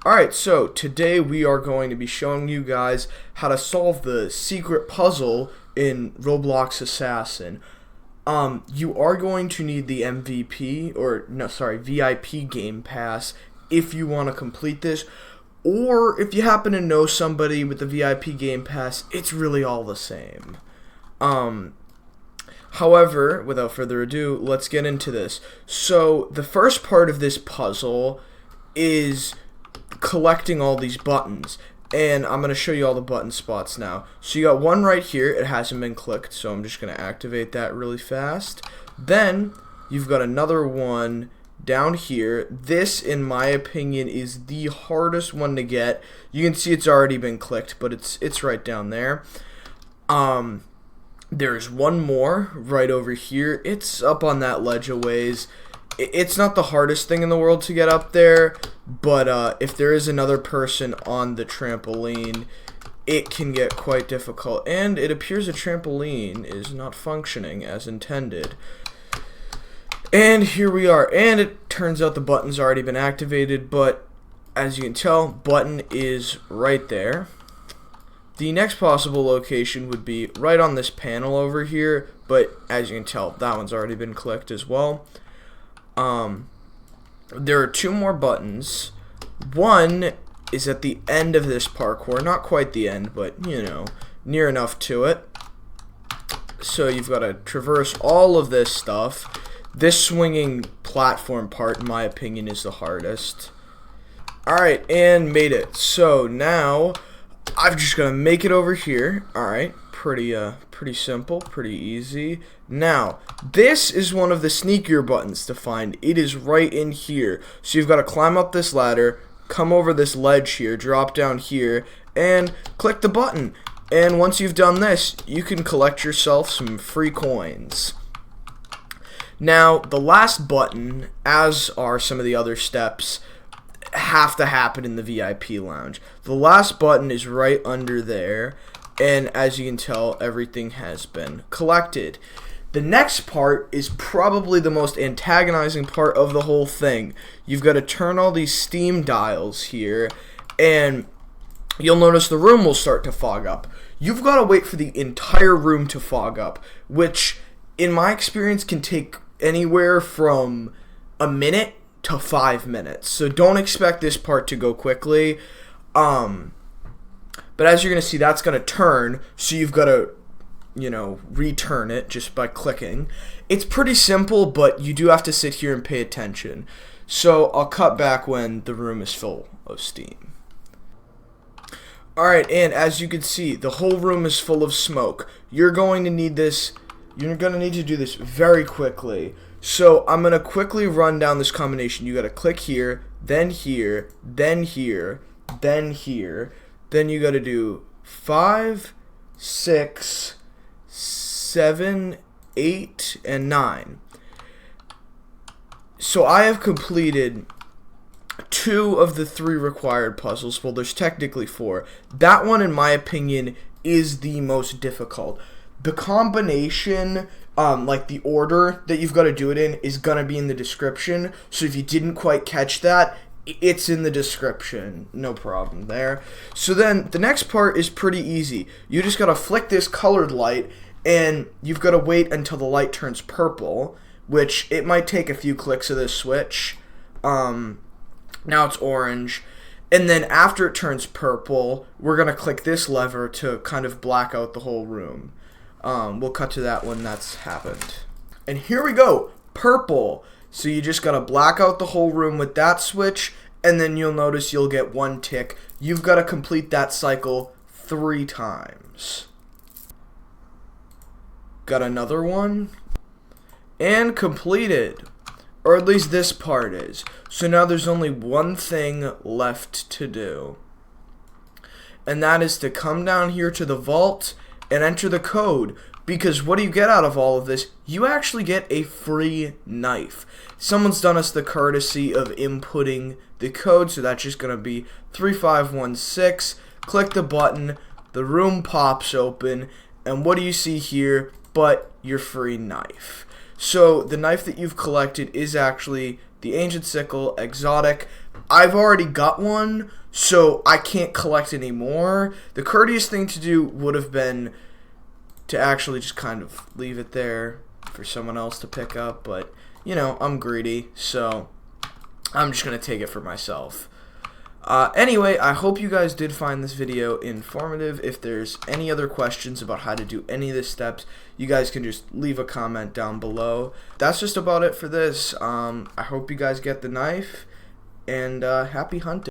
Alright, so today we are going to be showing you guys how to solve the secret puzzle in Roblox Assassin. You are going to need the MVP, or no, sorry, VIP Game Pass if you want to complete this. Or if you happen to know somebody with the VIP Game Pass, it's really all the same. However, without further ado, let's get into this. So, the first part of this puzzle is collecting all these buttons, and I'm going to show you all the button spots now. So you got one right here, it hasn't been clicked, so I'm just going to activate that really fast. Then you've got another one down here. This, in my opinion, is the hardest one to get. You can see it's already been clicked, but it's right down there. There's one more right over here. It's up on that ledge a ways. It's not the hardest thing in the world to get up there, but if there is another person on the trampoline, it can get quite difficult. And it appears a trampoline is not functioning as intended. And here we are. And it turns out the button's already been activated, but as you can tell, button is right there. The next possible location would be right on this panel over here, but as you can tell, that one's already been clicked as well. There are two more buttons. One is at the end of this parkour, not quite the end, but you know, near enough to it. So you've got to traverse all of this stuff. This swinging platform part, in my opinion, is the hardest. Alright, and made it. So now I've just got to make it over here. Alright, pretty simple, pretty easy. Now, this is one of the sneakier buttons to find. It is right in here. So you've got to climb up this ladder, come over this ledge here, drop down here, and click the button. And once you've done this, you can collect yourself some free coins. Now, the last button, as are some of the other steps, have to happen in the VIP lounge. The last button is right under there, and as you can tell, everything has been collected. The next part is probably the most antagonizing part of the whole thing. You've got to turn all these steam dials here, and you'll notice the room will start to fog up. You've got to wait for the entire room to fog up, which, in my experience, can take anywhere from a minute to 5 minutes. So don't expect this part to go quickly. But as you're going to see, that's going to turn, so you've got to, return it just by clicking. It's pretty simple, but you do have to sit here and pay attention. So I'll cut back when the room is full of steam. Alright, and as you can see, the whole room is full of smoke. You're going to need this. You're going to need to do this very quickly. So I'm going to quickly run down this combination. You got to click here, then here, then here, then here. Then you got to do 5, 6, 7, 8, and 9. So I have completed 2 of the 3 required puzzles. Well, there's technically 4. That one, in my opinion, is the most difficult. The combination, like the order that you've got to do it in, is going to be in the description. So if you didn't quite catch that, it's in the description. No problem there. So then the next part is pretty easy. You just got to flick this colored light, and you've got to wait until the light turns purple, which it might take a few clicks of this switch. Now it's orange. And then after it turns purple, we're going to click this lever to kind of black out the whole room. We'll cut to that when that's happened. And here we go. Purple. So you just got to black out the whole room with that switch, and then you'll notice you'll get 1 tick. You've got to complete that cycle 3 times. Got another one. And completed. Or at least this part is. So now there's only one thing left to do. And that is to come down here to the vault and enter the code. Because what do you get out of all of this? You actually get a free knife. Someone's done us the courtesy of inputting the code, so that's just going to be 3516. Click the button, the room pops open, and what do you see here but your free knife? So the knife that you've collected is actually the Ancient Sickle Exotic. I've already got one, so I can't collect any more. The courteous thing to do would have been to actually just kind of leave it there for someone else to pick up, but, you know, I'm greedy, so I'm just going to take it for myself. Anyway, I hope you guys did find this video informative. If there's any other questions about how to do any of the steps, you guys can just leave a comment down below. That's just about it for this. I hope you guys get the knife, and happy hunting.